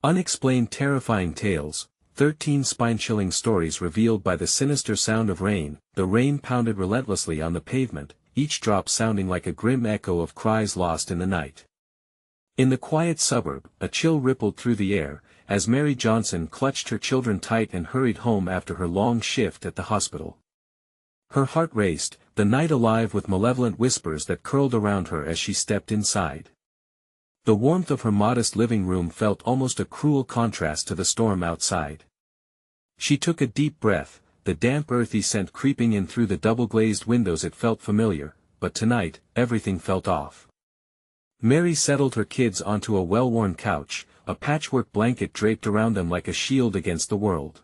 Unexplained terrifying tales, 13 spine-chilling stories revealed by the sinister sound of rain. The rain pounded relentlessly on the pavement, each drop sounding like a grim echo of cries lost in the night. In the quiet suburb, a chill rippled through the air, as Mary Johnson clutched her children tight and hurried home after her long shift at the hospital. Her heart raced, the night alive with malevolent whispers that curled around her as she stepped inside. The warmth of her modest living room felt almost a cruel contrast to the storm outside. She took a deep breath, the damp earthy scent creeping in through the double-glazed windows. It felt familiar, but tonight, everything felt off. Mary settled her kids onto a well-worn couch, a patchwork blanket draped around them like a shield against the world.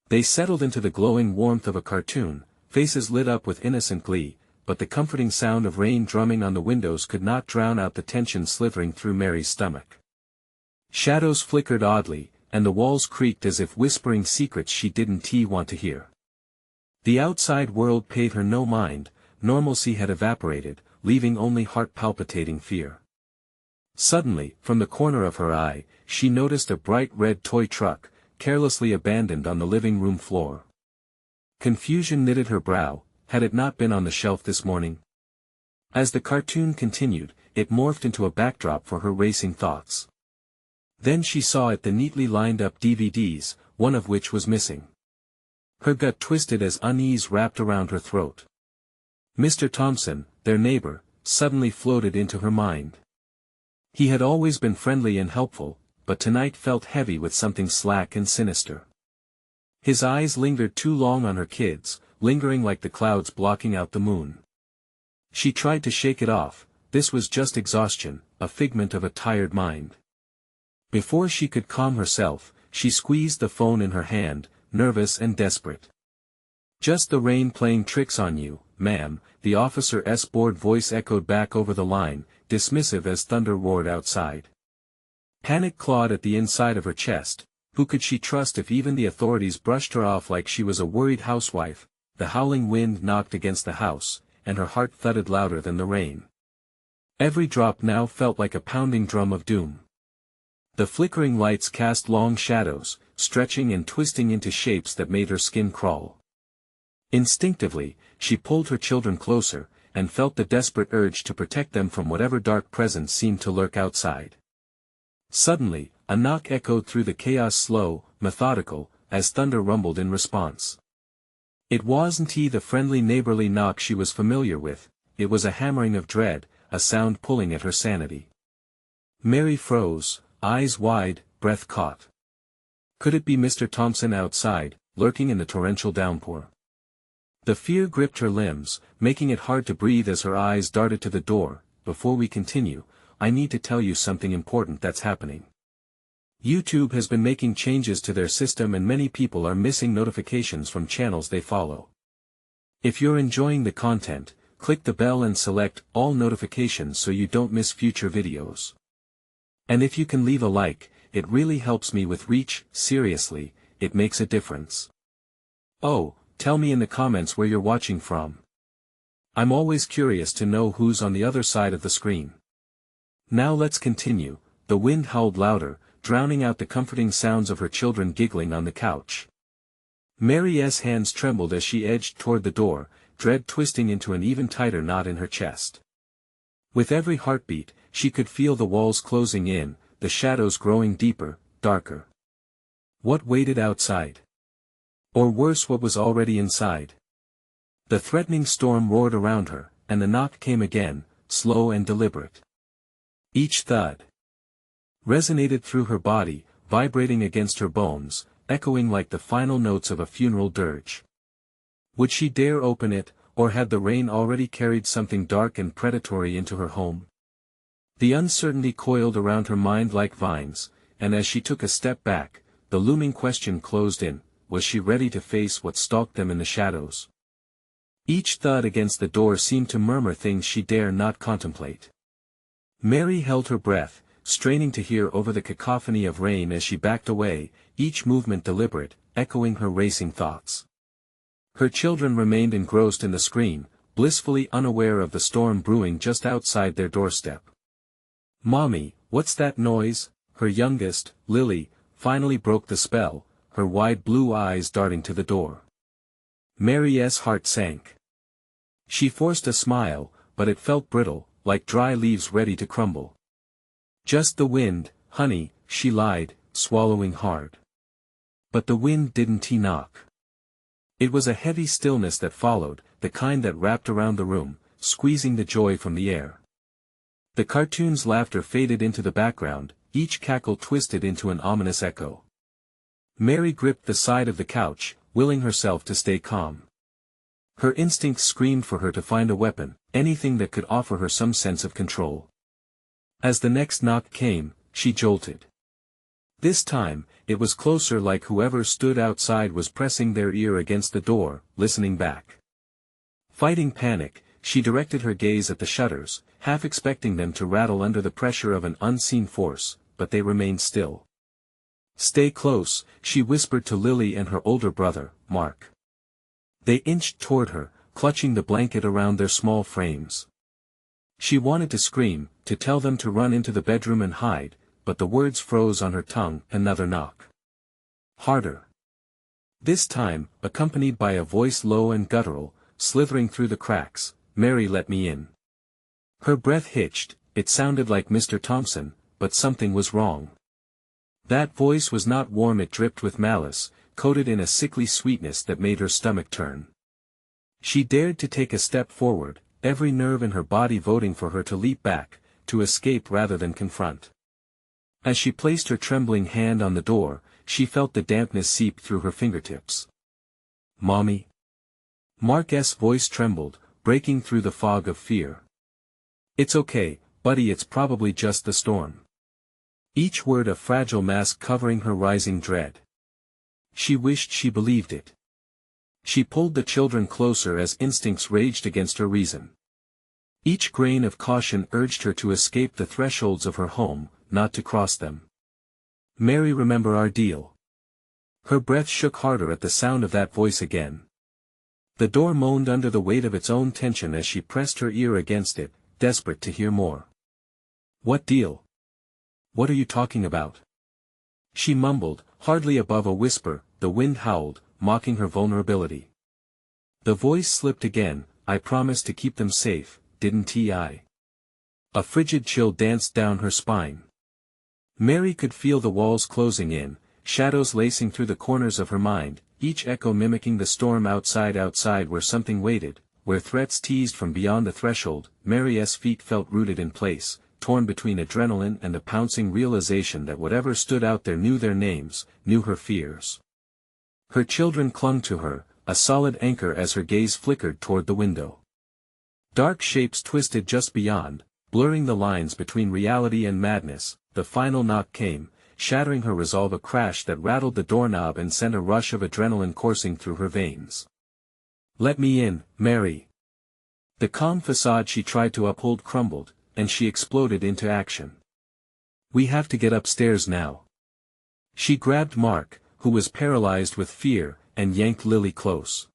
They settled into the glowing warmth of a cartoon, faces lit up with innocent glee, but the comforting sound of rain drumming on the windows could not drown out the tension slithering through Mary's stomach. Shadows flickered oddly, and the walls creaked as if whispering secrets she didn't want to hear. The outside world paid her no mind, normalcy had evaporated, leaving only heart-palpitating fear. Suddenly, from the corner of her eye, she noticed a bright red toy truck, carelessly abandoned on the living room floor. Confusion knitted her brow. Had it not been on the shelf this morning? As the cartoon continued, it morphed into a backdrop for her racing thoughts. Then she saw it, the neatly lined-up DVDs, one of which was missing. Her gut twisted as unease wrapped around her throat. Mr. Thompson, their neighbor, suddenly floated into her mind. He had always been friendly and helpful, but tonight felt heavy with something slack and sinister. His eyes lingered too long on her kids, lingering like the clouds blocking out the moon. She tried to shake it off. This was just exhaustion, a figment of a tired mind. Before she could calm herself, she squeezed the phone in her hand, nervous and desperate. "Just the rain playing tricks on you, ma'am," the officer's bored voice echoed back over the line, dismissive as thunder roared outside. Panic clawed at the inside of her chest. Who could she trust if even the authorities brushed her off like she was a worried housewife? The howling wind knocked against the house, and her heart thudded louder than the rain. Every drop now felt like a pounding drum of doom. The flickering lights cast long shadows, stretching and twisting into shapes that made her skin crawl. Instinctively, she pulled her children closer, and felt the desperate urge to protect them from whatever dark presence seemed to lurk outside. Suddenly, a knock echoed through the chaos, slow, methodical, as thunder rumbled in response. It wasn't the friendly neighborly knock she was familiar with, it was a hammering of dread, a sound pulling at her sanity. Mary froze, eyes wide, breath caught. Could it be Mr. Thompson outside, lurking in the torrential downpour? The fear gripped her limbs, making it hard to breathe as her eyes darted to the door. "Before we continue, I need to tell you something important that's happening. YouTube has been making changes to their system and many people are missing notifications from channels they follow. If you're enjoying the content, click the bell and select all notifications so you don't miss future videos. And if you can leave a like, it really helps me with reach. Seriously, it makes a difference. Oh, tell me in the comments where you're watching from. I'm always curious to know who's on the other side of the screen. Now let's continue." The wind howled louder, drowning out the comforting sounds of her children giggling on the couch. Mary's hands trembled as she edged toward the door, dread twisting into an even tighter knot in her chest. With every heartbeat, she could feel the walls closing in, the shadows growing deeper, darker. What waited outside? Or worse, what was already inside? The threatening storm roared around her, and the knock came again, slow and deliberate. Each thud resonated through her body, vibrating against her bones, echoing like the final notes of a funeral dirge. Would she dare open it, or had the rain already carried something dark and predatory into her home? The uncertainty coiled around her mind like vines, and as she took a step back, the looming question closed in: was she ready to face what stalked them in the shadows? Each thud against the door seemed to murmur things she dare not contemplate. Mary held her breath, straining to hear over the cacophony of rain as she backed away, each movement deliberate, echoing her racing thoughts. Her children remained engrossed in the screen, blissfully unaware of the storm brewing just outside their doorstep. "Mommy, what's that noise?" her youngest, Lily, finally broke the spell, her wide blue eyes darting to the door. Mary's heart sank. She forced a smile, but it felt brittle, like dry leaves ready to crumble. "Just the wind, honey," she lied, swallowing hard. But the wind didn't knock. It was a heavy stillness that followed, the kind that wrapped around the room, squeezing the joy from the air. The cartoon's laughter faded into the background, each cackle twisted into an ominous echo. Mary gripped the side of the couch, willing herself to stay calm. Her instincts screamed for her to find a weapon, anything that could offer her some sense of control. As the next knock came, she jolted. This time, it was closer, like whoever stood outside was pressing their ear against the door, listening back. Fighting panic, she directed her gaze at the shutters, half expecting them to rattle under the pressure of an unseen force, but they remained still. "Stay close," she whispered to Lily and her older brother, Mark. They inched toward her, clutching the blanket around their small frames. She wanted to scream, to tell them to run into the bedroom and hide, but the words froze on her tongue. Another knock. Harder. This time, accompanied by a voice low and guttural, slithering through the cracks, "Mary, let me in." Her breath hitched, it sounded like Mr. Thompson, but something was wrong. That voice was not warm, it dripped with malice, coated in a sickly sweetness that made her stomach turn. She dared to take a step forward, every nerve in her body voting for her to leap back, to escape rather than confront. As she placed her trembling hand on the door, she felt the dampness seep through her fingertips. "Mommy?" Mark's voice trembled, breaking through the fog of fear. "It's okay, buddy, it's probably just the storm." Each word a fragile mask covering her rising dread. She wished she believed it. She pulled the children closer as instincts raged against her reason. Each grain of caution urged her to escape the thresholds of her home, not to cross them. "Mary, remember our deal." Her breath shook harder at the sound of that voice again. The door moaned under the weight of its own tension as she pressed her ear against it, desperate to hear more. "What deal? What are you talking about?" She mumbled, hardly above a whisper. The wind howled, mocking her vulnerability. The voice slipped again, "I promised to keep them safe, didn't I?" A frigid chill danced down her spine. Mary could feel the walls closing in, shadows lacing through the corners of her mind, each echo mimicking the storm outside where something waited, where threats teased from beyond the threshold. Mary's feet felt rooted in place, torn between adrenaline and a pouncing realization that whatever stood out there knew their names, knew her fears. Her children clung to her, a solid anchor as her gaze flickered toward the window. Dark shapes twisted just beyond, blurring the lines between reality and madness. The final knock came, shattering her resolve, a crash that rattled the doorknob and sent a rush of adrenaline coursing through her veins. "Let me in, Mary." The calm facade she tried to uphold crumbled, and she exploded into action. "We have to get upstairs now." She grabbed Mark, who was paralyzed with fear, and yanked Lily close.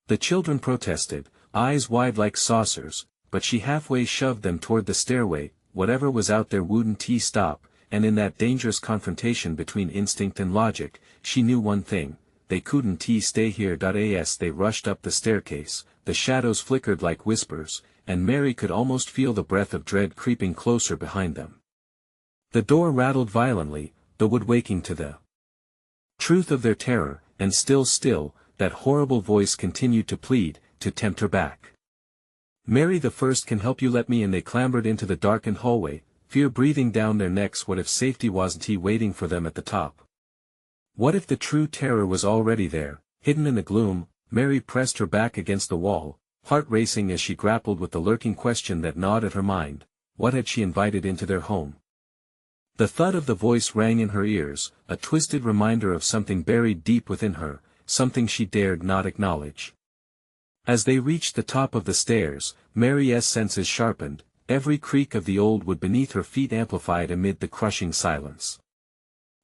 The children protested, eyes wide like saucers, but she halfway shoved them toward the stairway. Whatever was out there wouldn't stop, and in that dangerous confrontation between instinct and logic, she knew one thing: they couldn't stay here. As they rushed up the staircase, the shadows flickered like whispers, and Mary could almost feel the breath of dread creeping closer behind them. The door rattled violently, the wood waking to the truth of their terror, and still, that horrible voice continued to plead, to tempt her back. "Mary, the first can help you, let me in." They clambered into the darkened hallway, fear breathing down their necks. What if safety wasn't waiting for them at the top? What if the true terror was already there, hidden in the gloom? Mary pressed her back against the wall, heart racing as she grappled with the lurking question that gnawed at her mind: what had she invited into their home? The thud of the voice rang in her ears, a twisted reminder of something buried deep within her, something she dared not acknowledge. As they reached the top of the stairs, Mary's senses sharpened, every creak of the old wood beneath her feet amplified amid the crushing silence.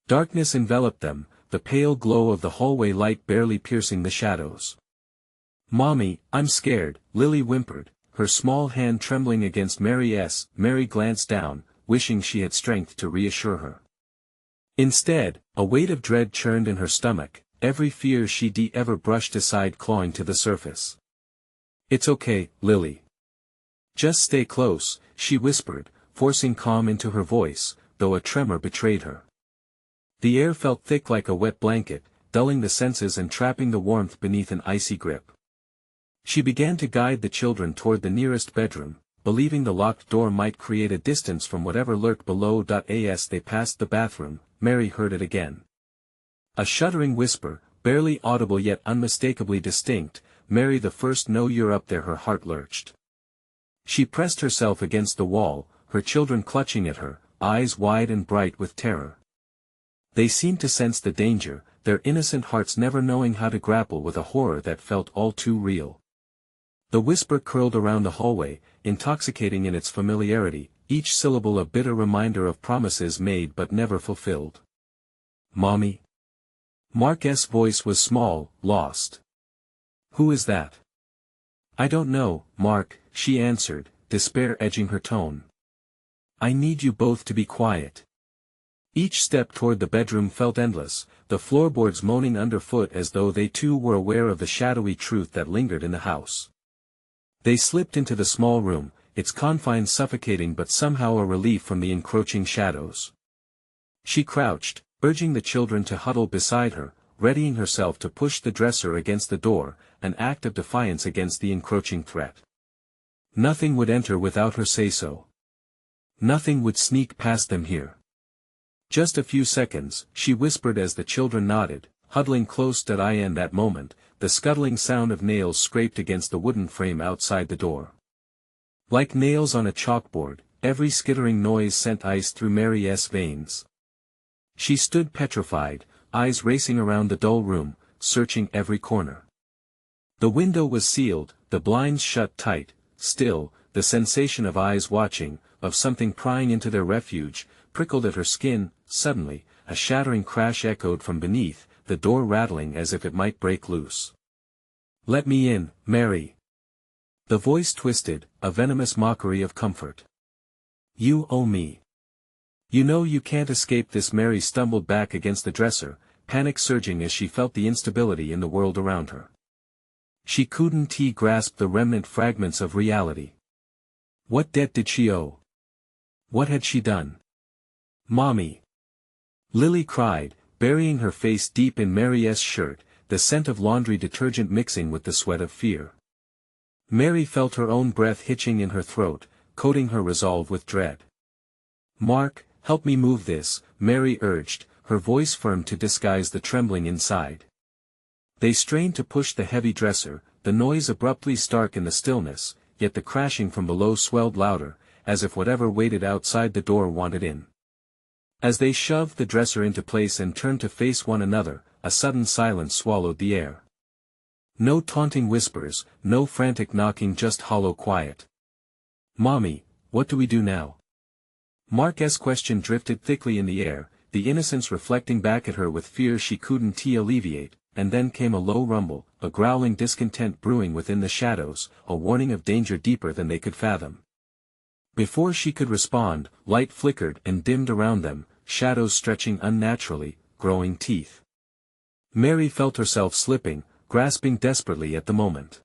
Darkness enveloped them, the pale glow of the hallway light barely piercing the shadows. "Mommy, I'm scared," Lily whimpered, her small hand trembling against Mary's. Mary glanced down, wishing she had strength to reassure her. Instead, a weight of dread churned in her stomach, every fear she'd ever brushed aside clawing to the surface. "It's okay, Lily. Just stay close," she whispered, forcing calm into her voice, though a tremor betrayed her. The air felt thick like a wet blanket, dulling the senses and trapping the warmth beneath an icy grip. She began to guide the children toward the nearest bedroom, believing the locked door might create a distance from whatever lurked below. As they passed the bathroom, Mary heard it again. A shuddering whisper, barely audible yet unmistakably distinct, "Mary, the first, no, you're up there." Her heart lurched. She pressed herself against the wall, her children clutching at her, eyes wide and bright with terror. They seemed to sense the danger, their innocent hearts never knowing how to grapple with a horror that felt all too real. The whisper curled around the hallway, intoxicating in its familiarity, each syllable a bitter reminder of promises made but never fulfilled. "Mommy?" Mark's voice was small, lost. "Who is that?" "I don't know, Mark," she answered, despair edging her tone. "I need you both to be quiet." Each step toward the bedroom felt endless, the floorboards moaning underfoot as though they too were aware of the shadowy truth that lingered in the house. They slipped into the small room, its confines suffocating but somehow a relief from the encroaching shadows. She crouched, urging the children to huddle beside her, readying herself to push the dresser against the door, an act of defiance against the encroaching threat. Nothing would enter without her say-so. Nothing would sneak past them here. "Just a few seconds," she whispered as the children nodded, huddling close. In that moment, the scuttling sound of nails scraped against the wooden frame outside the door. Like nails on a chalkboard, every skittering noise sent ice through Mary's veins. She stood petrified, eyes racing around the dull room, searching every corner. The window was sealed, the blinds shut tight, still, the sensation of eyes watching, of something prying into their refuge, prickled at her skin. Suddenly, a shattering crash echoed from beneath, the door rattling as if it might break loose. "Let me in, Mary." The voice twisted, a venomous mockery of comfort. "You owe me. You know you can't escape this." Mary stumbled back against the dresser, panic surging as she felt the instability in the world around her. She couldn't grasp the remnant fragments of reality. What debt did she owe? What had she done? "Mommy!" Lily cried, burying her face deep in Mary's shirt, the scent of laundry detergent mixing with the sweat of fear. Mary felt her own breath hitching in her throat, coating her resolve with dread. "Mark, help me move this," Mary urged, her voice firm to disguise the trembling inside. They strained to push the heavy dresser, the noise abruptly stark in the stillness, yet the crashing from below swelled louder, as if whatever waited outside the door wanted in. As they shoved the dresser into place and turned to face one another, a sudden silence swallowed the air. No taunting whispers, no frantic knocking, just hollow quiet. "Mommy, what do we do now?" Mark's question drifted thickly in the air, the innocence reflecting back at her with fear she couldn't alleviate, and then came a low rumble, a growling discontent brewing within the shadows, a warning of danger deeper than they could fathom. Before she could respond, light flickered and dimmed around them, shadows stretching unnaturally, growing teeth. Mary felt herself slipping, grasping desperately at the moment.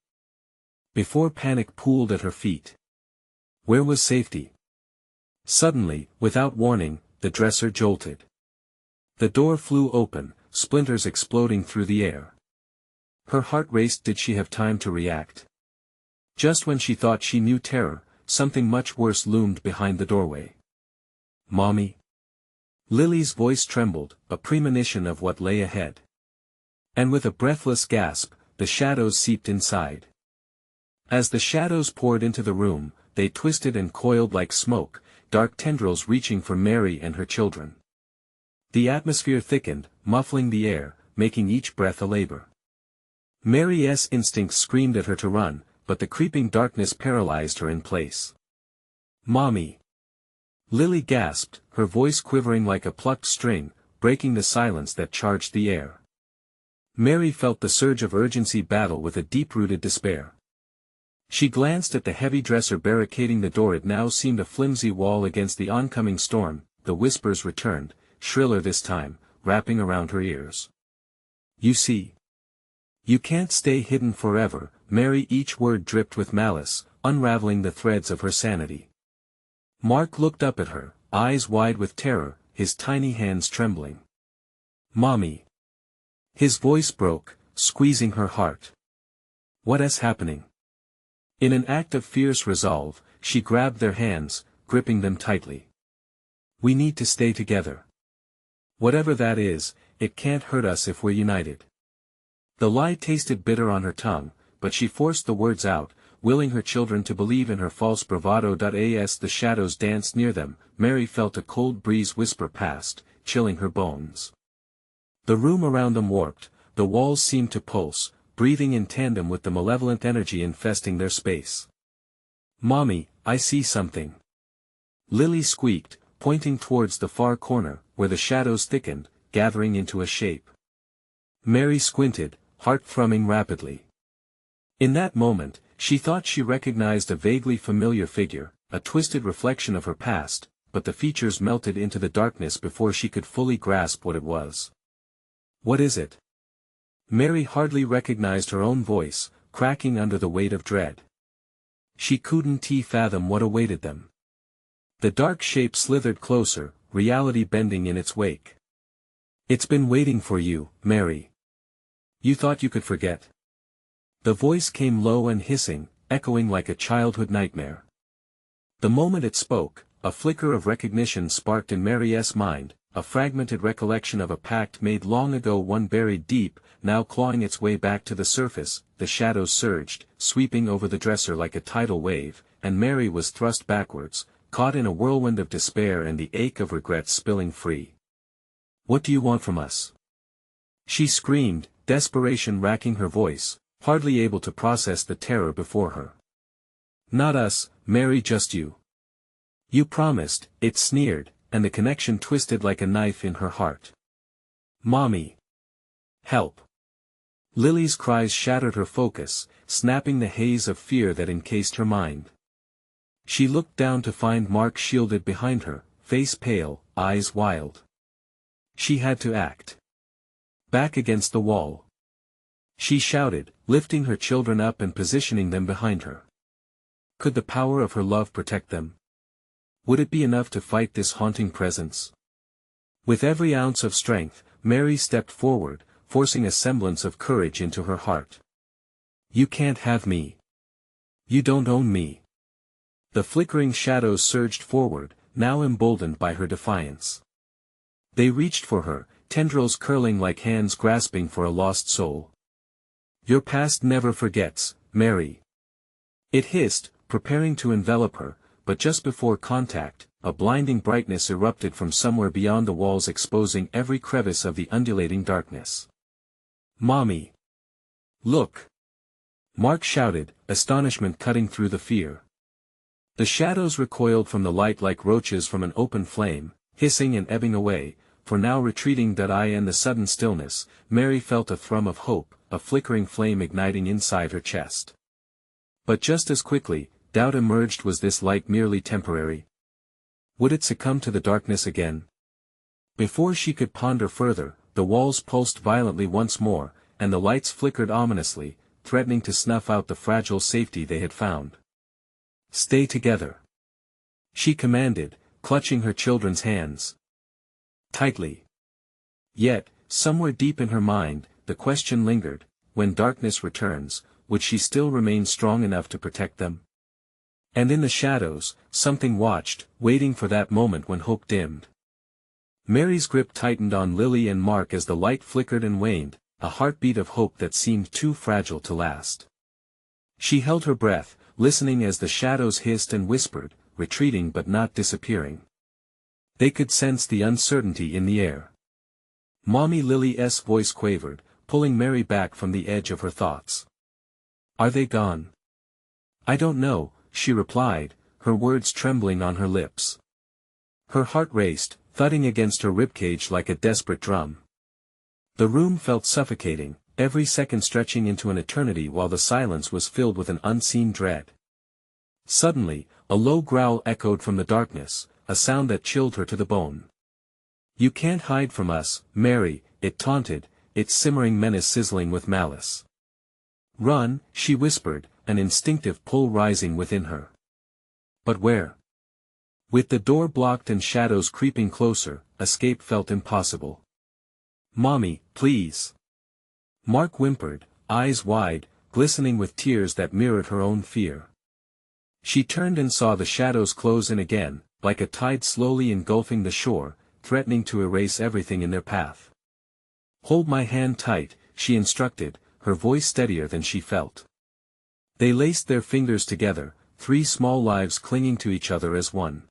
Before panic pooled at her feet. Where was safety? Suddenly, without warning, the dresser jolted. The door flew open, splinters exploding through the air. Her heart raced. Did she have time to react? Just when she thought she knew terror, something much worse loomed behind the doorway. "Mommy?" Lily's voice trembled, a premonition of what lay ahead. And with a breathless gasp, the shadows seeped inside. As the shadows poured into the room, they twisted and coiled like smoke, dark tendrils reaching for Mary and her children. The atmosphere thickened, muffling the air, making each breath a labor. Mary's instincts screamed at her to run, but the creeping darkness paralyzed her in place. "Mommy!" Lily gasped, her voice quivering like a plucked string, breaking the silence that charged the air. Mary felt the surge of urgency battle with a deep-rooted despair. She glanced at the heavy dresser barricading the door. It now seemed a flimsy wall against the oncoming storm. The whispers returned, shriller this time, wrapping around her ears. You see. You can't stay hidden forever, Mary. Each word dripped with malice, unraveling the threads of her sanity. Mark looked up at her, eyes wide with terror, his tiny hands trembling. Mommy. His voice broke, squeezing her heart. What is happening? In an act of fierce resolve, she grabbed their hands, gripping them tightly. We need to stay together. Whatever that is, it can't hurt us if we're united. The lie tasted bitter on her tongue, but she forced the words out, willing her children to believe in her false bravado. As the shadows danced near them, Mary felt a cold breeze whisper past, chilling her bones. The room around them warped, the walls seemed to pulse, breathing in tandem with the malevolent energy infesting their space. Mommy, I see something. Lily squeaked, pointing towards the far corner, where the shadows thickened, gathering into a shape. Mary squinted, heart thrumming rapidly. In that moment, she thought she recognized a vaguely familiar figure, a twisted reflection of her past, but the features melted into the darkness before she could fully grasp what it was. What is it? Mary hardly recognized her own voice, cracking under the weight of dread. She couldn't fathom what awaited them. The dark shape slithered closer, reality bending in its wake. It's been waiting for you, Mary. You thought you could forget? The voice came low and hissing, echoing like a childhood nightmare. The moment it spoke, a flicker of recognition sparked in Mary's mind, a fragmented recollection of a pact made long ago, one buried deep, now clawing its way back to the surface. The shadows surged, sweeping over the dresser like a tidal wave, and Mary was thrust backwards, caught in a whirlwind of despair and the ache of regret spilling free. What do you want from us? She screamed, desperation racking her voice, hardly able to process the terror before her. Not us, Mary, just you. You promised, it sneered, and the connection twisted like a knife in her heart. Mommy. Help. Lily's cries shattered her focus, snapping the haze of fear that encased her mind. She looked down to find Mark shielded behind her, face pale, eyes wild. She had to act. Back against the wall. She shouted, lifting her children up and positioning them behind her. Could the power of her love protect them? Would it be enough to fight this haunting presence? With every ounce of strength, Mary stepped forward, forcing a semblance of courage into her heart. You can't have me. You don't own me. The flickering shadows surged forward, now emboldened by her defiance. They reached for her, tendrils curling like hands grasping for a lost soul. Your past never forgets, Mary. It hissed, preparing to envelop her, but just before contact, a blinding brightness erupted from somewhere beyond the walls, exposing every crevice of the undulating darkness. Mommy! Look! Mark shouted, astonishment cutting through the fear. The shadows recoiled from the light like roaches from an open flame, hissing and ebbing away, for now retreating. In the sudden stillness, Mary felt a thrum of hope, a flickering flame igniting inside her chest. But just as quickly, doubt emerged. Was this light merely temporary? Would it succumb to the darkness again? Before she could ponder further, the walls pulsed violently once more, and the lights flickered ominously, threatening to snuff out the fragile safety they had found. Stay together. She commanded, clutching her children's hands tightly. Yet, somewhere deep in her mind, the question lingered, when darkness returns, would she still remain strong enough to protect them? And in the shadows, something watched, waiting for that moment when hope dimmed. Mary's grip tightened on Lily and Mark as the light flickered and waned, a heartbeat of hope that seemed too fragile to last. She held her breath, listening as the shadows hissed and whispered, retreating but not disappearing. They could sense the uncertainty in the air. Mommy, Lily's voice quavered, pulling Mary back from the edge of her thoughts. Are they gone? I don't know, she replied, her words trembling on her lips. Her heart raced, thudding against her ribcage like a desperate drum. The room felt suffocating, every second stretching into an eternity while the silence was filled with an unseen dread. Suddenly, a low growl echoed from the darkness, a sound that chilled her to the bone. You can't hide from us, Mary, it taunted, its simmering menace sizzling with malice. Run, she whispered, an instinctive pull rising within her. But where? With the door blocked and shadows creeping closer, escape felt impossible. Mommy, please. Mark whimpered, eyes wide, glistening with tears that mirrored her own fear. She turned and saw the shadows close in again, like a tide slowly engulfing the shore, threatening to erase everything in their path. Hold my hand tight, she instructed, her voice steadier than she felt. They laced their fingers together, 3 small lives clinging to each other as one.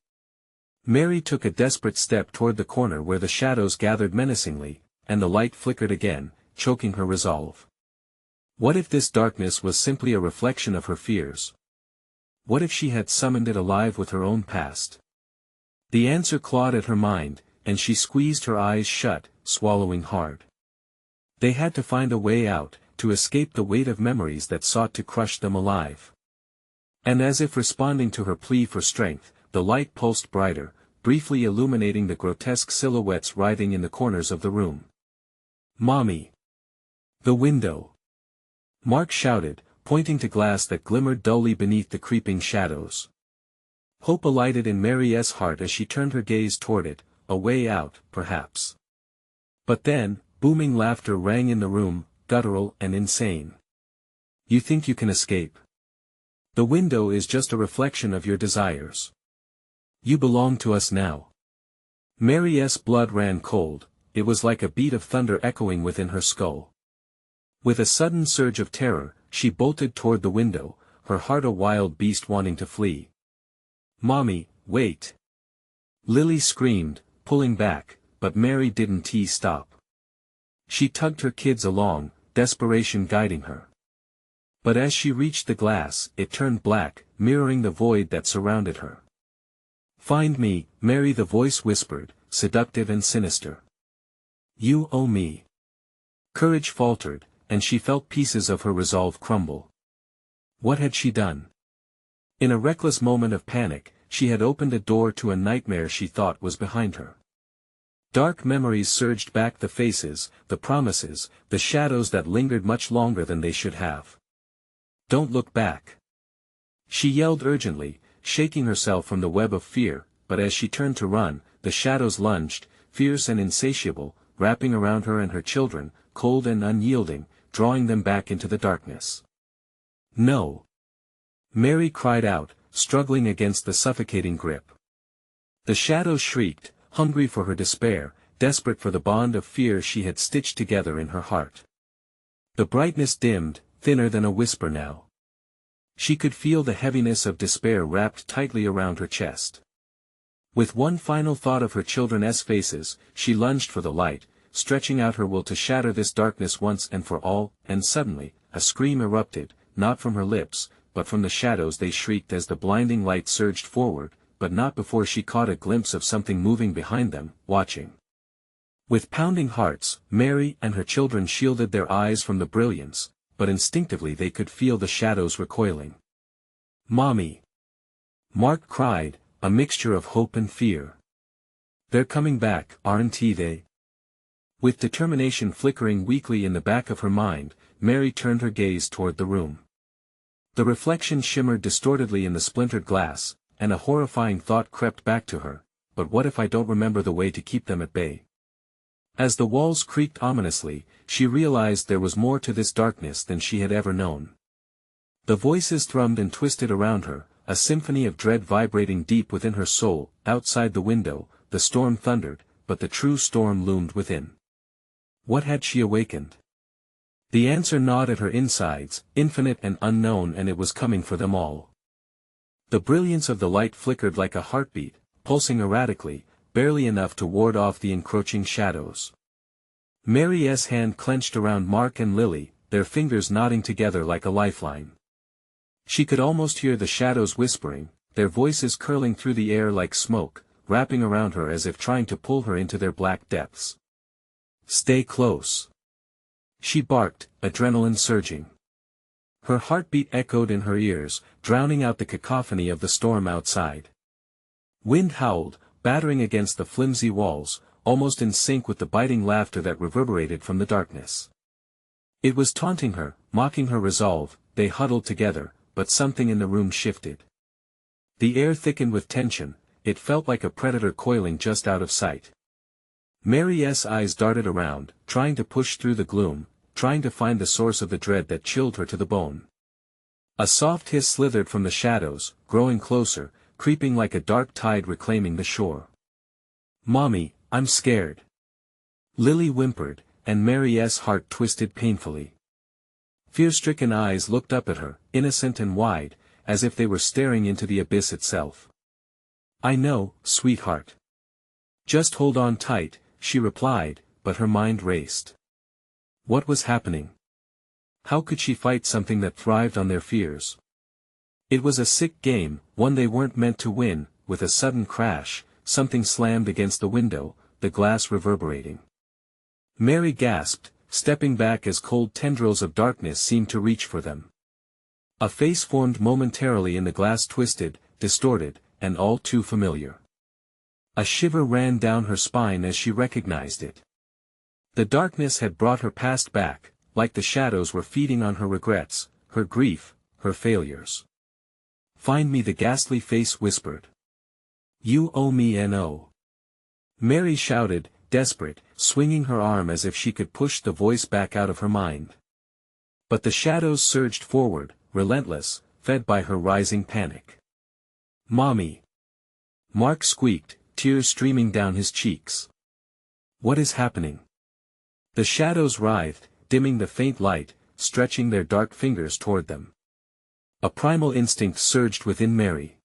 Mary took a desperate step toward the corner where the shadows gathered menacingly, and the light flickered again, choking her resolve. What if this darkness was simply a reflection of her fears? What if she had summoned it alive with her own past? The answer clawed at her mind, and she squeezed her eyes shut, swallowing hard. They had to find a way out, to escape the weight of memories that sought to crush them alive. And as if responding to her plea for strength, the light pulsed brighter, briefly illuminating the grotesque silhouettes writhing in the corners of the room. Mommy! The window! Mark shouted, pointing to glass that glimmered dully beneath the creeping shadows. Hope alighted in Mary's heart as she turned her gaze toward it, a way out, perhaps. But then, booming laughter rang in the room, guttural and insane. You think you can escape? The window is just a reflection of your desires. You belong to us now. Mary's blood ran cold, it was like a beat of thunder echoing within her skull. With a sudden surge of terror, she bolted toward the window, her heart a wild beast wanting to flee. Mommy, wait! Lily screamed, pulling back, but Mary didn't stop. She tugged her kids along, desperation guiding her. But as she reached the glass, it turned black, mirroring the void that surrounded her. Find me, Mary, the voice whispered, seductive and sinister. You owe me. Courage faltered, and she felt pieces of her resolve crumble. What had she done? In a reckless moment of panic, she had opened a door to a nightmare she thought was behind her. Dark memories surged back, the faces, the promises, the shadows that lingered much longer than they should have. Don't look back. She yelled urgently, shaking herself from the web of fear, but as she turned to run, the shadows lunged, fierce and insatiable, wrapping around her and her children, cold and unyielding, drawing them back into the darkness. No! Mary cried out, struggling against the suffocating grip. The shadows shrieked, hungry for her despair, desperate for the bond of fear she had stitched together in her heart. The brightness dimmed, thinner than a whisper now. She could feel the heaviness of despair wrapped tightly around her chest. With one final thought of her children's faces, she lunged for the light, stretching out her will to shatter this darkness once and for all, and suddenly, a scream erupted, not from her lips, but from the shadows. They shrieked as the blinding light surged forward, but not before she caught a glimpse of something moving behind them, watching. With pounding hearts, Mary and her children shielded their eyes from the brilliance, but instinctively they could feel the shadows recoiling. Mommy! Mark cried, a mixture of hope and fear. They're coming back, aren't they? With determination flickering weakly in the back of her mind, Mary turned her gaze toward the room. The reflection shimmered distortedly in the splintered glass, and a horrifying thought crept back to her, but what if I don't remember the way to keep them at bay? As the walls creaked ominously, she realized there was more to this darkness than she had ever known. The voices thrummed and twisted around her, a symphony of dread vibrating deep within her soul. Outside the window, the storm thundered, but the true storm loomed within. What had she awakened? The answer gnawed at her insides, infinite and unknown, and it was coming for them all. The brilliance of the light flickered like a heartbeat, pulsing erratically, barely enough to ward off the encroaching shadows. Mary's hand clenched around Mark and Lily, their fingers knotting together like a lifeline. She could almost hear the shadows whispering, their voices curling through the air like smoke, wrapping around her as if trying to pull her into their black depths. Stay close! She barked, adrenaline surging. Her heartbeat echoed in her ears, drowning out the cacophony of the storm outside. Wind howled, battering against the flimsy walls, almost in sync with the biting laughter that reverberated from the darkness. It was taunting her, mocking her resolve. They huddled together, but something in the room shifted. The air thickened with tension, it felt like a predator coiling just out of sight. Mary's eyes darted around, trying to push through the gloom, trying to find the source of the dread that chilled her to the bone. A soft hiss slithered from the shadows, growing closer, creeping like a dark tide reclaiming the shore. "Mommy, I'm scared." Lily whimpered, and Mary's heart twisted painfully. Fear-stricken eyes looked up at her, innocent and wide, as if they were staring into the abyss itself. "I know, sweetheart. Just hold on tight," she replied, but her mind raced. What was happening? How could she fight something that thrived on their fears? It was a sick game, one they weren't meant to win. With a sudden crash, something slammed against the window, the glass reverberating. Mary gasped, stepping back as cold tendrils of darkness seemed to reach for them. A face formed momentarily in the glass, twisted, distorted, and all too familiar. A shiver ran down her spine as she recognized it. The darkness had brought her past back, like the shadows were feeding on her regrets, her grief, her failures. "Find me," the ghastly face whispered. "You owe me no." Mary shouted, desperate, swinging her arm as if she could push the voice back out of her mind. But the shadows surged forward, relentless, fed by her rising panic. "Mommy!" Mark squeaked, tears streaming down his cheeks. "What is happening?" The shadows writhed, dimming the faint light, stretching their dark fingers toward them. A primal instinct surged within Mary.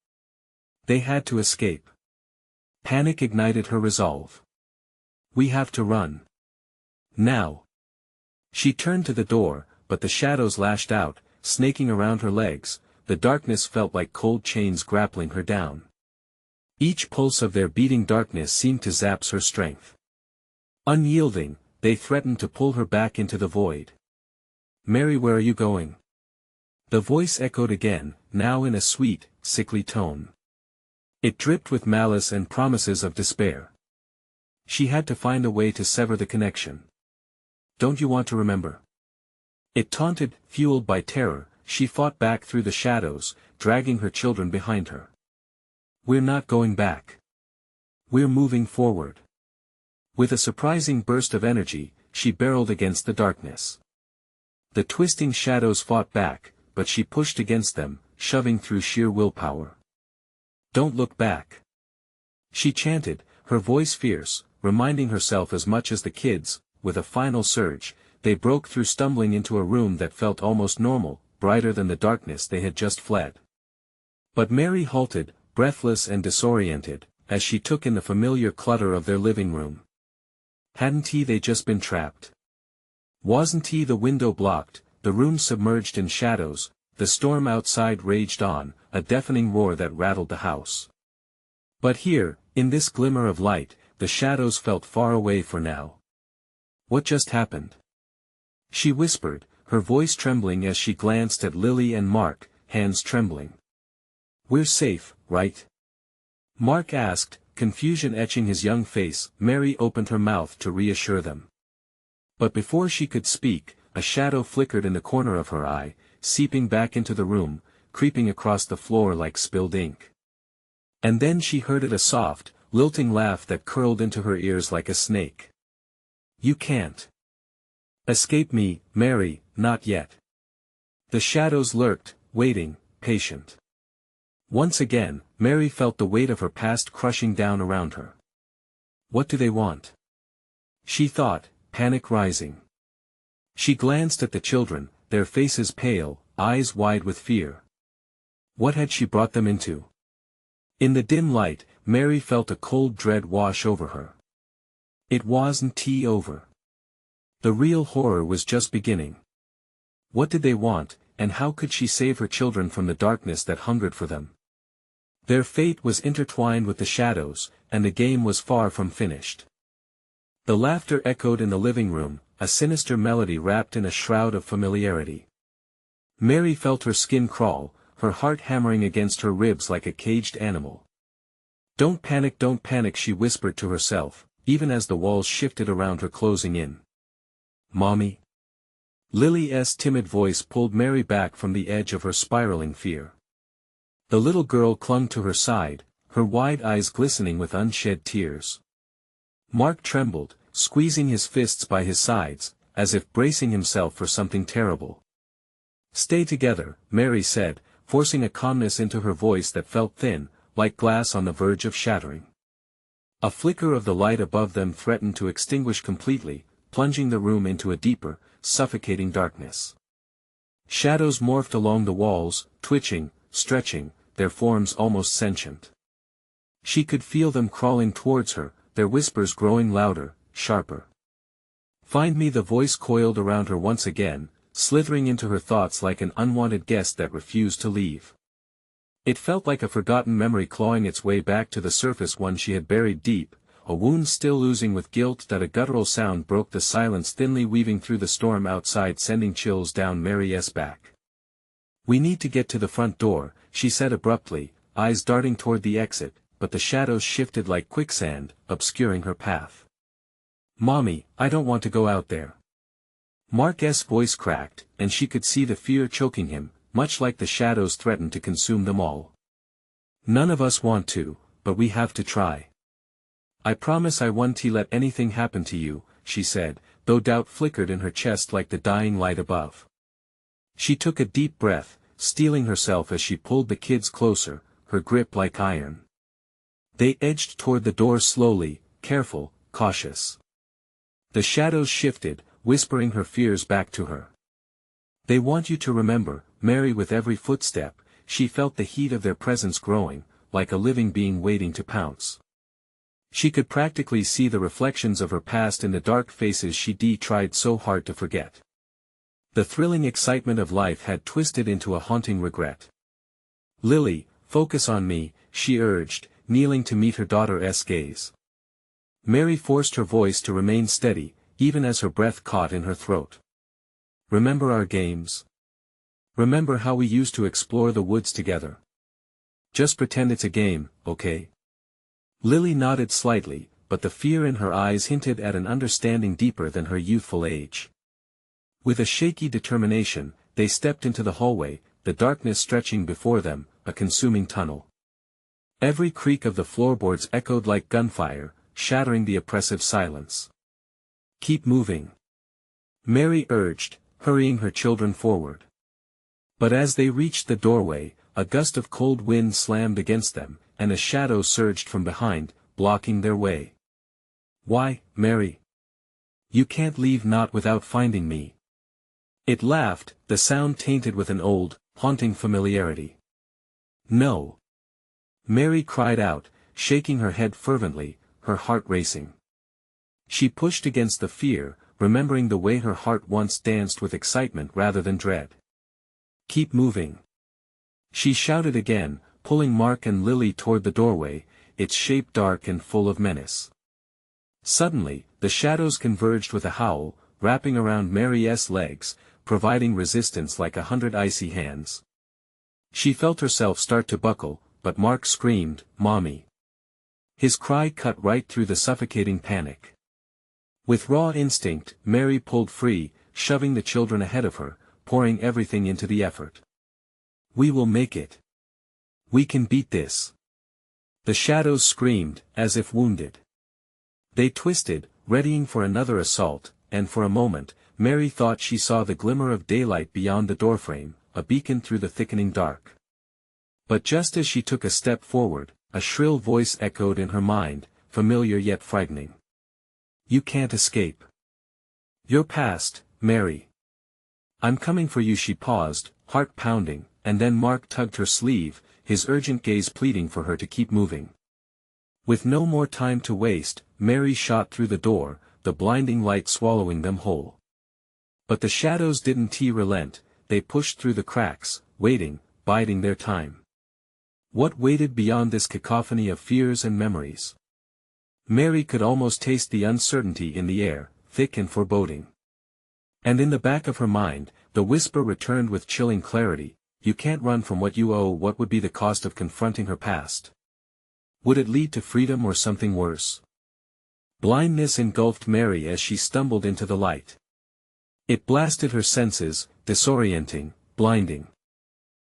They had to escape. Panic ignited her resolve. "We have to run. Now." She turned to the door, but the shadows lashed out, snaking around her legs. The darkness felt like cold chains grappling her down. Each pulse of their beating darkness seemed to zap her strength. Unyielding, they threatened to pull her back into the void. "Mary, where are you going?" The voice echoed again, now in a sweet, sickly tone. It dripped with malice and promises of despair. She had to find a way to sever the connection. "Don't you want to remember?" It taunted, fueled by terror. She fought back through the shadows, dragging her children behind her. "We're not going back. We're moving forward." With a surprising burst of energy, she barreled against the darkness. The twisting shadows fought back, but she pushed against them, shoving through sheer willpower. "Don't look back," she chanted, her voice fierce, reminding herself as much as the kids. With a final surge, they broke through, stumbling into a room that felt almost normal, brighter than the darkness they had just fled. But Mary halted, breathless and disoriented, as she took in the familiar clutter of their living room. Hadn't they just been trapped? Wasn't the window blocked, the room submerged in shadows? The storm outside raged on, a deafening roar that rattled the house. But here, in this glimmer of light, the shadows felt far away for now. "What just happened?" she whispered, her voice trembling as she glanced at Lily and Mark, hands trembling. "We're safe, right?" Mark asked, confusion etching his young face. Mary opened her mouth to reassure them. But before she could speak, a shadow flickered in the corner of her eye, seeping back into the room, creeping across the floor like spilled ink. And then she heard it, a soft, lilting laugh that curled into her ears like a snake. "You can't escape me, Mary, not yet." The shadows lurked, waiting, patient. Once again, Mary felt the weight of her past crushing down around her. "What do they want?" she thought, panic rising. She glanced at the children, their faces pale, eyes wide with fear. What had she brought them into? In the dim light, Mary felt a cold dread wash over her. It wasn't over. The real horror was just beginning. What did they want, and how could she save her children from the darkness that hungered for them? Their fate was intertwined with the shadows, and the game was far from finished. The laughter echoed in the living room, a sinister melody wrapped in a shroud of familiarity. Mary felt her skin crawl, her heart hammering against her ribs like a caged animal. Don't panic," she whispered to herself, even as the walls shifted around her closing in. "Mommy?" Lily's timid voice pulled Mary back from the edge of her spiraling fear. The little girl clung to her side, her wide eyes glistening with unshed tears. Mark trembled, squeezing his fists by his sides, as if bracing himself for something terrible. "Stay together," Mary said, forcing a calmness into her voice that felt thin, like glass on the verge of shattering. A flicker of the light above them threatened to extinguish completely, plunging the room into a deeper, suffocating darkness. Shadows morphed along the walls, twitching, stretching, their forms almost sentient. She could feel them crawling towards her, their whispers growing louder, sharper. "Find me." The voice coiled around her once again, slithering into her thoughts like an unwanted guest that refused to leave. It felt like a forgotten memory clawing its way back to the surface, one she had buried deep, a wound still oozing with guilt. That a guttural sound broke the silence, thinly weaving through the storm outside, sending chills down Mary's back. "We need to get to the front door," she said abruptly, eyes darting toward the exit, but the shadows shifted like quicksand, obscuring her path. "Mommy, I don't want to go out there." Mark's voice cracked, and she could see the fear choking him, much like the shadows threatened to consume them all. "None of us want to, but we have to try. I promise I won't let anything happen to you," she said, though doubt flickered in her chest like the dying light above. She took a deep breath, steeling herself as she pulled the kids closer, her grip like iron. They edged toward the door slowly, careful, cautious. The shadows shifted, whispering her fears back to her. "They want you to remember, Mary." With every footstep, she felt the heat of their presence growing, like a living being waiting to pounce. She could practically see the reflections of her past in the dark faces she'd tried so hard to forget. The thrilling excitement of life had twisted into a haunting regret. "Lily, focus on me," she urged, kneeling to meet her daughter's gaze. Mary forced her voice to remain steady, even as her breath caught in her throat. "Remember our games? Remember how we used to explore the woods together? Just pretend it's a game, okay?" Lily nodded slightly, but the fear in her eyes hinted at an understanding deeper than her youthful age. With a shaky determination, they stepped into the hallway, the darkness stretching before them, a consuming tunnel. Every creak of the floorboards echoed like gunfire, shattering the oppressive silence. "Keep moving," Mary urged, hurrying her children forward. But as they reached the doorway, a gust of cold wind slammed against them, and a shadow surged from behind, blocking their way. "Why, Mary? You can't leave, not without finding me." It laughed, the sound tainted with an old, haunting familiarity. "No!" Mary cried out, shaking her head fervently, her heart racing. She pushed against the fear, remembering the way her heart once danced with excitement rather than dread. "Keep moving!" she shouted again, pulling Mark and Lily toward the doorway, its shape dark and full of menace. Suddenly, the shadows converged with a howl, wrapping around Mary's legs, providing resistance like 100 icy hands. She felt herself start to buckle, but Mark screamed, "Mommy!" His cry cut right through the suffocating panic. With raw instinct, Mary pulled free, shoving the children ahead of her, pouring everything into the effort. "We will make it. We can beat this." The shadows screamed, as if wounded. They twisted, readying for another assault, and for a moment, Mary thought she saw the glimmer of daylight beyond the doorframe, a beacon through the thickening dark. But just as she took a step forward, a shrill voice echoed in her mind, familiar yet frightening. "You can't escape. You're past, Mary. I'm coming for you." She paused, heart pounding, and then Mark tugged her sleeve, his urgent gaze pleading for her to keep moving. With no more time to waste, Mary shot through the door, the blinding light swallowing them whole. But the shadows didn't relent, they pushed through the cracks, waiting, biding their time. What waited beyond this cacophony of fears and memories? Mary could almost taste the uncertainty in the air, thick and foreboding. And in the back of her mind, the whisper returned with chilling clarity, "You can't run from what you owe." What would be the cost of confronting her past? Would it lead to freedom or something worse? Blindness engulfed Mary as she stumbled into the light. It blasted her senses, disorienting, blinding.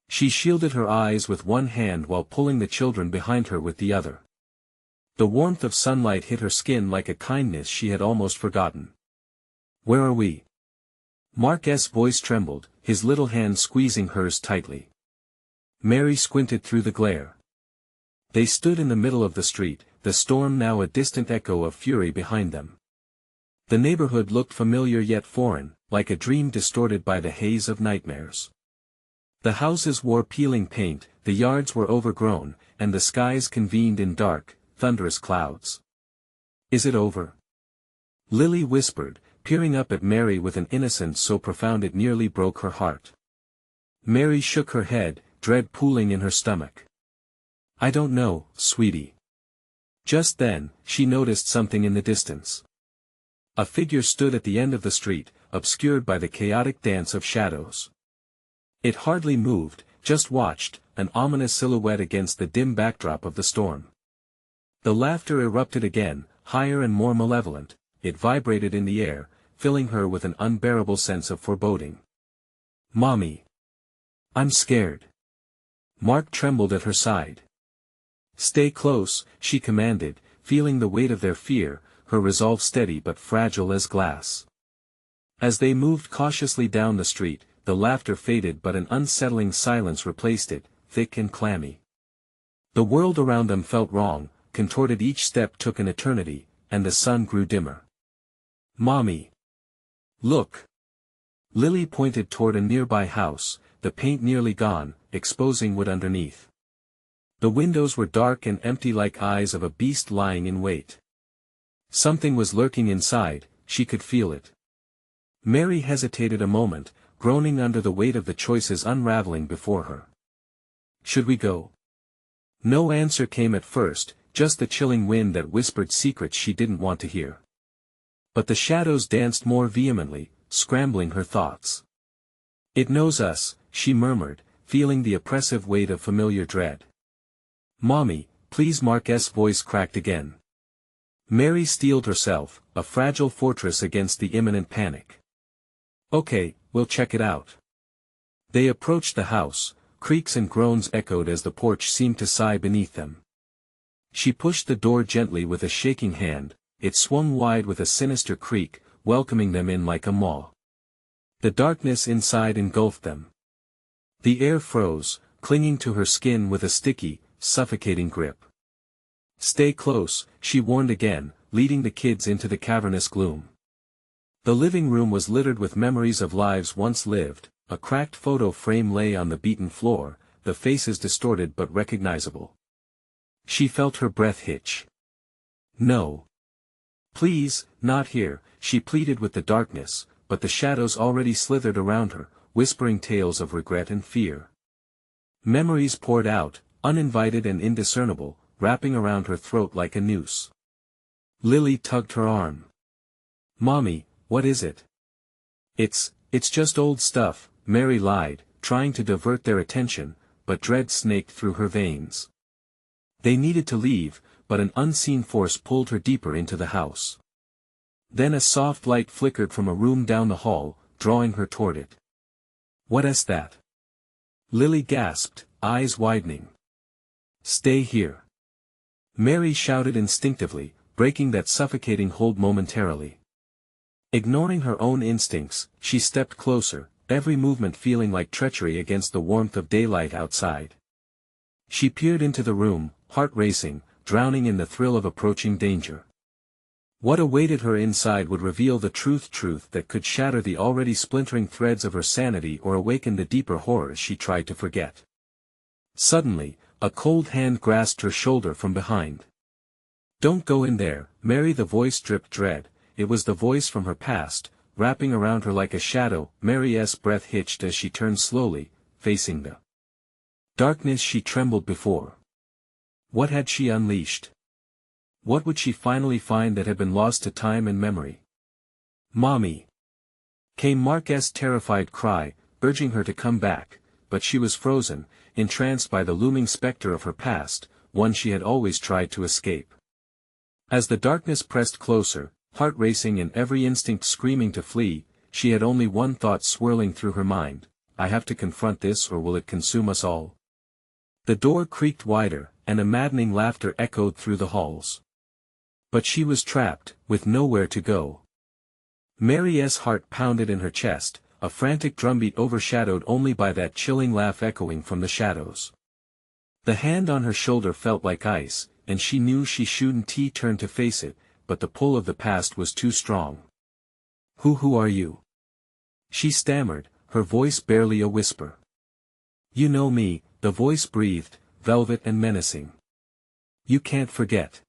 She shielded her eyes with one hand while pulling the children behind her with the other. The warmth of sunlight hit her skin like a kindness she had almost forgotten. "Where are we?" Mark's voice trembled, his little hand squeezing hers tightly. Mary squinted through the glare. They stood in the middle of the street, the storm now a distant echo of fury behind them. The neighborhood looked familiar yet foreign, like a dream distorted by the haze of nightmares. The houses wore peeling paint, the yards were overgrown, and the skies convened in dark, thunderous clouds. "Is it over?" Lily whispered, peering up at Mary with an innocence so profound it nearly broke her heart. Mary shook her head, dread pooling in her stomach. "I don't know, sweetie." Just then, she noticed something in the distance. A figure stood at the end of the street, obscured by the chaotic dance of shadows. It hardly moved, just watched, an ominous silhouette against the dim backdrop of the storm. The laughter erupted again, higher and more malevolent. It vibrated in the air, filling her with an unbearable sense of foreboding. "Mommy. I'm scared." Mark trembled at her side. "Stay close," she commanded, feeling the weight of their fear, her resolve steady but fragile as glass. As they moved cautiously down the street, the laughter faded but an unsettling silence replaced it, thick and clammy. The world around them felt wrong, contorted, each step took an eternity, and the sun grew dimmer. "Mommy. Look." Lily pointed toward a nearby house, the paint nearly gone, exposing wood underneath. The windows were dark and empty like eyes of a beast lying in wait. Something was lurking inside, she could feel it. Mary hesitated a moment, groaning under the weight of the choices unraveling before her. "Should we go?" No answer came at first, just the chilling wind that whispered secrets she didn't want to hear. But the shadows danced more vehemently, scrambling her thoughts. "It knows us," she murmured, feeling the oppressive weight of familiar dread. "Mommy, please." Mark's voice cracked again. Mary steeled herself, a fragile fortress against the imminent panic. "Okay, we'll check it out." They approached the house, creaks and groans echoed as the porch seemed to sigh beneath them. She pushed the door gently with a shaking hand, it swung wide with a sinister creak, welcoming them in like a maw. The darkness inside engulfed them. The air froze, clinging to her skin with a sticky, suffocating grip. "Stay close," she warned again, leading the kids into the cavernous gloom. The living room was littered with memories of lives once lived, a cracked photo frame lay on the beaten floor, the faces distorted but recognizable. She felt her breath hitch. "No. Please, not here," she pleaded with the darkness, but the shadows already slithered around her, whispering tales of regret and fear. Memories poured out, uninvited and indiscernible, wrapping around her throat like a noose. Lily tugged her arm. "Mommy, what is it?" It's just old stuff," Mary lied, trying to divert their attention, but dread snaked through her veins. They needed to leave, but an unseen force pulled her deeper into the house. Then a soft light flickered from a room down the hall, drawing her toward it. "What is that?" Lily gasped, eyes widening. "Stay here." Mary shouted instinctively, breaking that suffocating hold momentarily. Ignoring her own instincts, she stepped closer, every movement feeling like treachery against the warmth of daylight outside. She peered into the room, heart racing, drowning in the thrill of approaching danger. What awaited her inside would reveal the truth that could shatter the already splintering threads of her sanity or awaken the deeper horrors she tried to forget. Suddenly, a cold hand grasped her shoulder from behind. "Don't go in there," Mary. The voice dripped dread. It was the voice from her past, wrapping around her like a shadow. Mary's breath hitched as she turned slowly, facing the darkness she trembled before. What had she unleashed? What would she finally find that had been lost to time and memory? "Mommy!" came Mark's terrified cry, urging her to come back, but she was frozen, entranced by the looming specter of her past, one she had always tried to escape. As the darkness pressed closer, heart racing and every instinct screaming to flee, she had only one thought swirling through her mind: I have to confront this, or will it consume us all? The door creaked wider, and a maddening laughter echoed through the halls. But she was trapped, with nowhere to go. Mary's heart pounded in her chest, a frantic drumbeat overshadowed only by that chilling laugh echoing from the shadows. The hand on her shoulder felt like ice, and she knew she shouldn't turn to face it, but the pull of the past was too strong. Who are you?" she stammered, her voice barely a whisper. "You know me," the voice breathed, velvet and menacing. "You can't forget."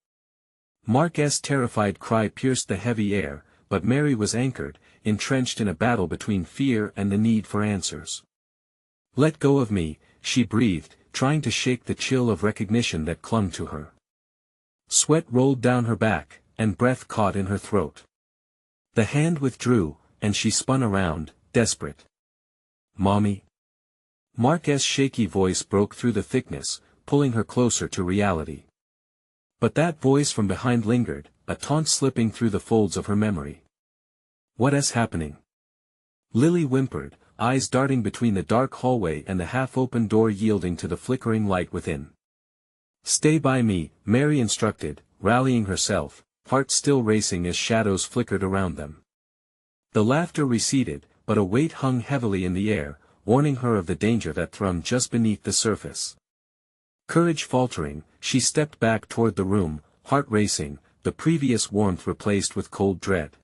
Mark's terrified cry pierced the heavy air, but Mary was anchored, entrenched in a battle between fear and the need for answers. "Let go of me," she breathed, trying to shake the chill of recognition that clung to her. Sweat rolled down her back, and breath caught in her throat. The hand withdrew, and she spun around, desperate. "Mommy?" Mark's shaky voice broke through the thickness, pulling her closer to reality. But that voice from behind lingered, a taunt slipping through the folds of her memory. "What is happening?" Lily whimpered, eyes darting between the dark hallway and the half-open door yielding to the flickering light within. "Stay by me," Mary instructed, rallying herself, heart still racing as shadows flickered around them. The laughter receded, but a weight hung heavily in the air, warning her of the danger that thrummed just beneath the surface. Courage faltering, she stepped back toward the room, heart racing, the previous warmth replaced with cold dread.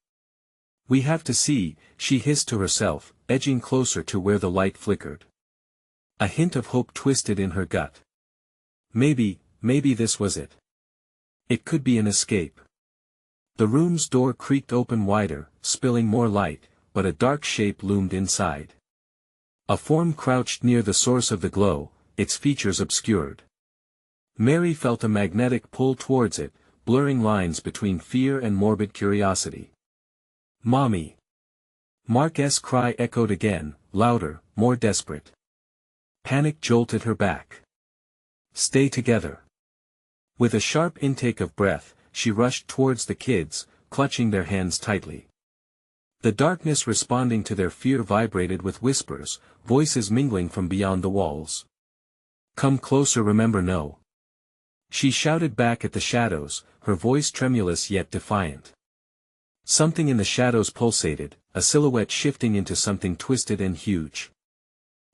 "We have to see," she hissed to herself, edging closer to where the light flickered. A hint of hope twisted in her gut. Maybe this was it. It could be an escape. The room's door creaked open wider, spilling more light, but a dark shape loomed inside. A form crouched near the source of the glow, its features obscured. Mary felt a magnetic pull towards it, blurring lines between fear and morbid curiosity. "Mommy!" Mark's cry echoed again, louder, more desperate. Panic jolted her back. "Stay together." With a sharp intake of breath, she rushed towards the kids, clutching their hands tightly. The darkness responding to their fear vibrated with whispers, voices mingling from beyond the walls. "Come closer, remember, no." She shouted back at the shadows, her voice tremulous yet defiant. Something in the shadows pulsated, a silhouette shifting into something twisted and huge.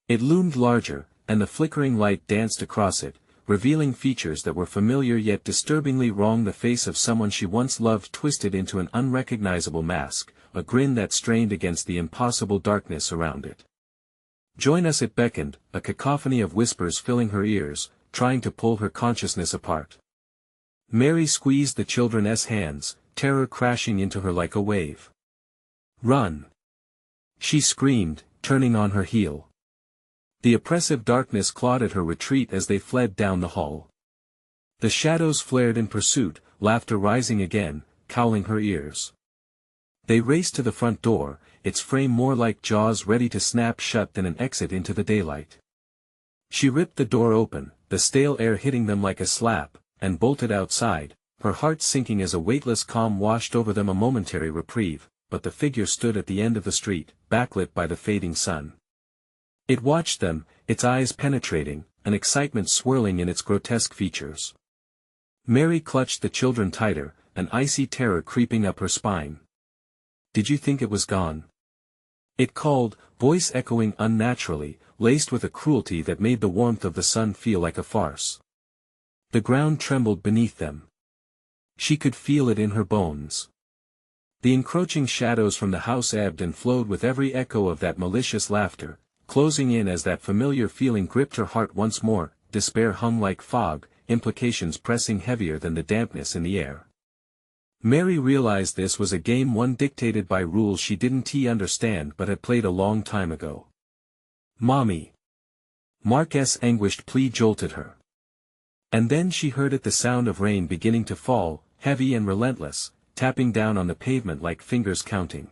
It loomed larger, and the flickering light danced across it, revealing features that were familiar yet disturbingly wrong, the face of someone she once loved twisted into an unrecognizable mask, a grin that strained against the impossible darkness around it. "Join us," it beckoned, a cacophony of whispers filling her ears, trying to pull her consciousness apart. Mary squeezed the children's hands, terror crashing into her like a wave. "Run!" she screamed, turning on her heel. The oppressive darkness clawed at her retreat as they fled down the hall. The shadows flared in pursuit, laughter rising again, cowling her ears. They raced to the front door, its frame more like jaws ready to snap shut than an exit into the daylight. She ripped the door open, the stale air hitting them like a slap, and bolted outside, her heart sinking as a weightless calm washed over them, a momentary reprieve, but the figure stood at the end of the street, backlit by the fading sun. It watched them, its eyes penetrating, an excitement swirling in its grotesque features. Mary clutched the children tighter, an icy terror creeping up her spine. "Did you think it was gone?" it called, voice echoing unnaturally, laced with a cruelty that made the warmth of the sun feel like a farce. The ground trembled beneath them. She could feel it in her bones. The encroaching shadows from the house ebbed and flowed with every echo of that malicious laughter, closing in as that familiar feeling gripped her heart once more. Despair hung like fog, implications pressing heavier than the dampness in the air. Mary realized this was a game, one dictated by rules she didn't understand but had played a long time ago. "Mommy!" Mark's anguished plea jolted her. And then she heard it, the sound of rain beginning to fall, heavy and relentless, tapping down on the pavement like fingers counting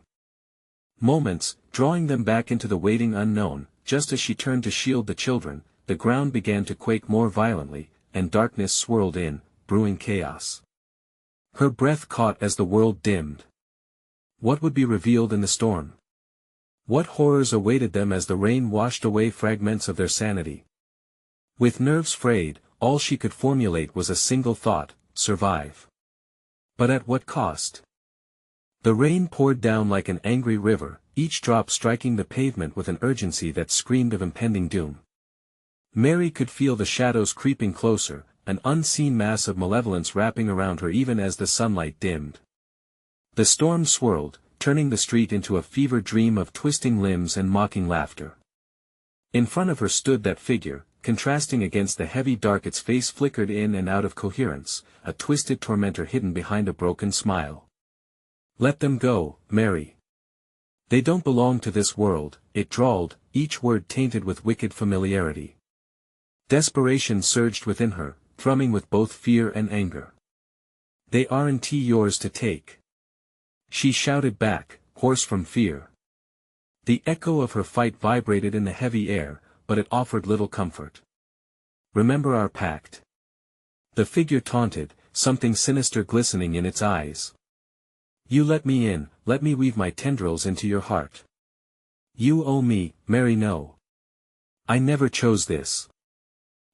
moments, drawing them back into the waiting unknown. Just as she turned to shield the children, the ground began to quake more violently, and darkness swirled in, brewing chaos. Her breath caught as the world dimmed. What would be revealed in the storm? What horrors awaited them as the rain washed away fragments of their sanity? With nerves frayed, all she could formulate was a single thought: survive. But at what cost? The rain poured down like an angry river, each drop striking the pavement with an urgency that screamed of impending doom. Mary could feel the shadows creeping closer, an unseen mass of malevolence wrapping around her even as the sunlight dimmed. The storm swirled, turning the street into a fevered dream of twisting limbs and mocking laughter. In front of her stood that figure, contrasting against the heavy dark. Its face flickered in and out of coherence, a twisted tormentor hidden behind a broken smile. "Let them go, Mary. They don't belong to this world," it drawled, each word tainted with wicked familiarity. Desperation surged within her, thrumming with both fear and anger. "They aren't yours to take," she shouted back, hoarse from fear. The echo of her fight vibrated in the heavy air, but it offered little comfort. "Remember our pact?" the figure taunted, something sinister glistening in its eyes. "You let me in, let me weave my tendrils into your heart. You owe me, Mary. No. I never chose this,"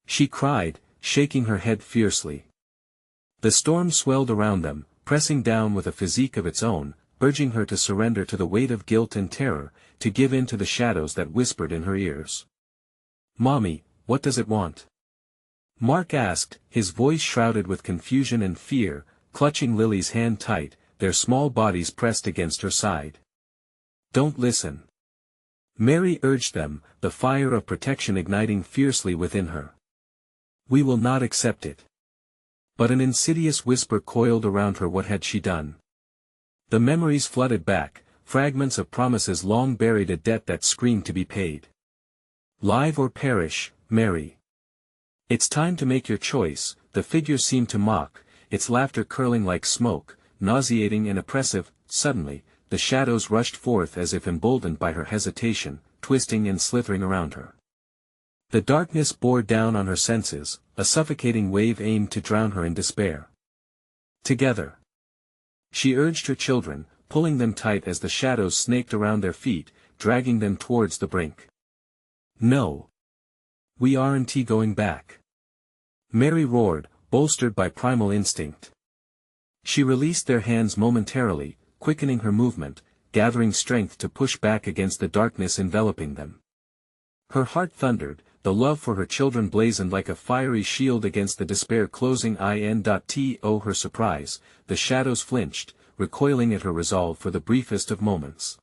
she cried, shaking her head fiercely. The storm swelled around them, pressing down with a physique of its own, urging her to surrender to the weight of guilt and terror, to give in to the shadows that whispered in her ears. "Mommy, what does it want?" Mark asked, his voice shrouded with confusion and fear, clutching Lily's hand tight, their small bodies pressed against her side. "Don't listen," Mary urged them, the fire of protection igniting fiercely within her. "We will not accept it." But an insidious whisper coiled around her. What had she done? The memories flooded back, fragments of promises long buried, a debt that screamed to be paid. "Live or perish, Mary. It's time to make your choice," the figure seemed to mock, its laughter curling like smoke, nauseating and oppressive. Suddenly, the shadows rushed forth as if emboldened by her hesitation, twisting and slithering around her. The darkness bore down on her senses, a suffocating wave aimed to drown her in despair. "Together," she urged her children, pulling them tight as the shadows snaked around their feet, dragging them towards the brink. "No. We aren't going back," Mary roared, bolstered by primal instinct. She released their hands momentarily, quickening her movement, gathering strength to push back against the darkness enveloping them. Her heart thundered, the love for her children blazoned like a fiery shield against the despair closing in. To her surprise, the shadows flinched, recoiling at her resolve for the briefest of moments.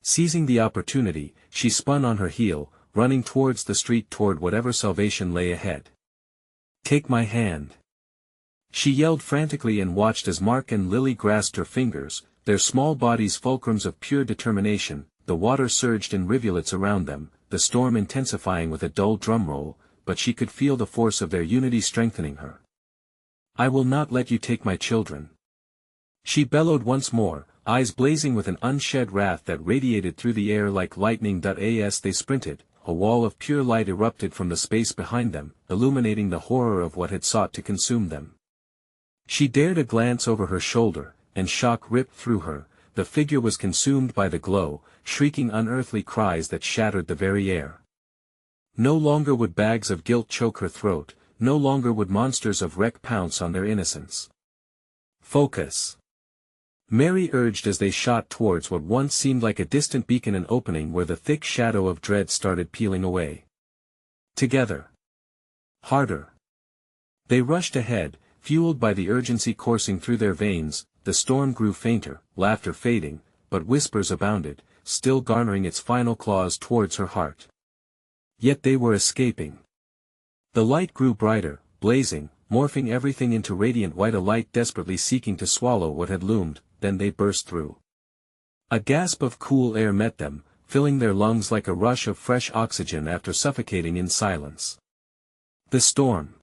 Seizing the opportunity, she spun on her heel, running towards the street, toward whatever salvation lay ahead. "Take my hand," she yelled frantically, and watched as Mark and Lily grasped her fingers, their small bodies fulcrums of pure determination. The water surged in rivulets around them, the storm intensifying with a dull drumroll, but she could feel the force of their unity strengthening her. "I will not let you take my children," she bellowed once more, eyes blazing with an unshed wrath that radiated through the air like lightning. As they sprinted, a wall of pure light erupted from the space behind them, illuminating the horror of what had sought to consume them. She dared a glance over her shoulder, and shock ripped through her. The figure was consumed by the glow, shrieking unearthly cries that shattered the very air. No longer would bags of guilt choke her throat, no longer would monsters of wreck pounce on their innocence. "Focus," Mary urged as they shot towards what once seemed like a distant beacon, an opening where the thick shadow of dread started peeling away. "Together. Harder." They rushed ahead, fueled by the urgency coursing through their veins. The storm grew fainter, laughter fading, but whispers abounded, still garnering its final claws towards her heart. Yet they were escaping. The light grew brighter, blazing, morphing everything into radiant white, a light desperately seeking to swallow what had loomed. Then they burst through. A gasp of cool air met them, filling their lungs like a rush of fresh oxygen after suffocating in silence. The storm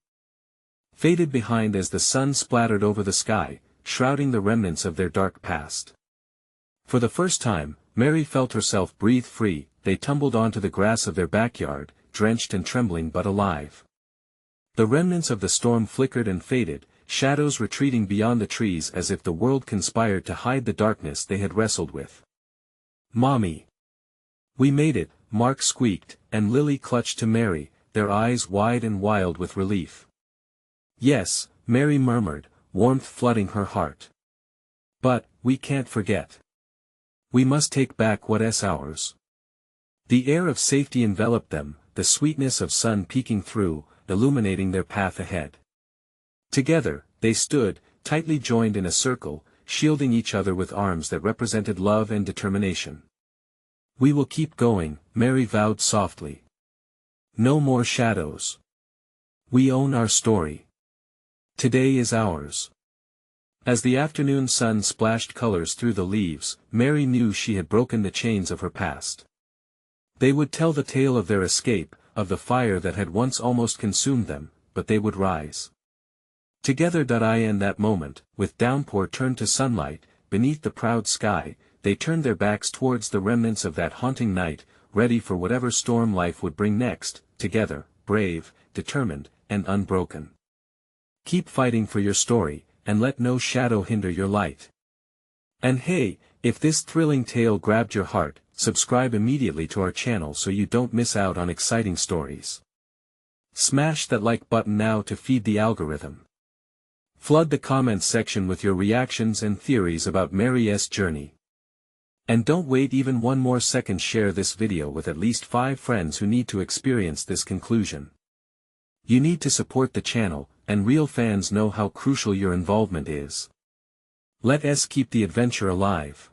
faded behind as the sun splattered over the sky, shrouding the remnants of their dark past. For the first time, Mary felt herself breathe free. They tumbled onto the grass of their backyard, drenched and trembling but alive. The remnants of the storm flickered and faded, shadows retreating beyond the trees as if the world conspired to hide the darkness they had wrestled with. "Mommy! We made it," Mark squeaked, and Lily clutched to Mary, their eyes wide and wild with relief. "Yes," Mary murmured, warmth flooding her heart. "But, we can't forget. We must take back what's ours." The air of safety enveloped them, the sweetness of sun peeking through, illuminating their path ahead. Together, they stood, tightly joined in a circle, shielding each other with arms that represented love and determination. "We will keep going," Mary vowed softly. "No more shadows. We own our story. Today is ours." As the afternoon sun splashed colors through the leaves, Mary knew she had broken the chains of her past. They would tell the tale of their escape, of the fire that had once almost consumed them, but they would rise together. In that moment, with downpour turned to sunlight, beneath the proud sky, they turned their backs towards the remnants of that haunting night, ready for whatever storm life would bring next, together, brave, determined, and unbroken. Keep fighting for your story, and let no shadow hinder your light. And hey, if this thrilling tale grabbed your heart, subscribe immediately to our channel so you don't miss out on exciting stories. Smash that like button now to feed the algorithm. Flood the comments section with your reactions and theories about Mary's journey. And don't wait even one more second, share this video with at least 5 friends who need to experience this conclusion. You need to support the channel, and real fans know how crucial your involvement is. Let us keep the adventure alive.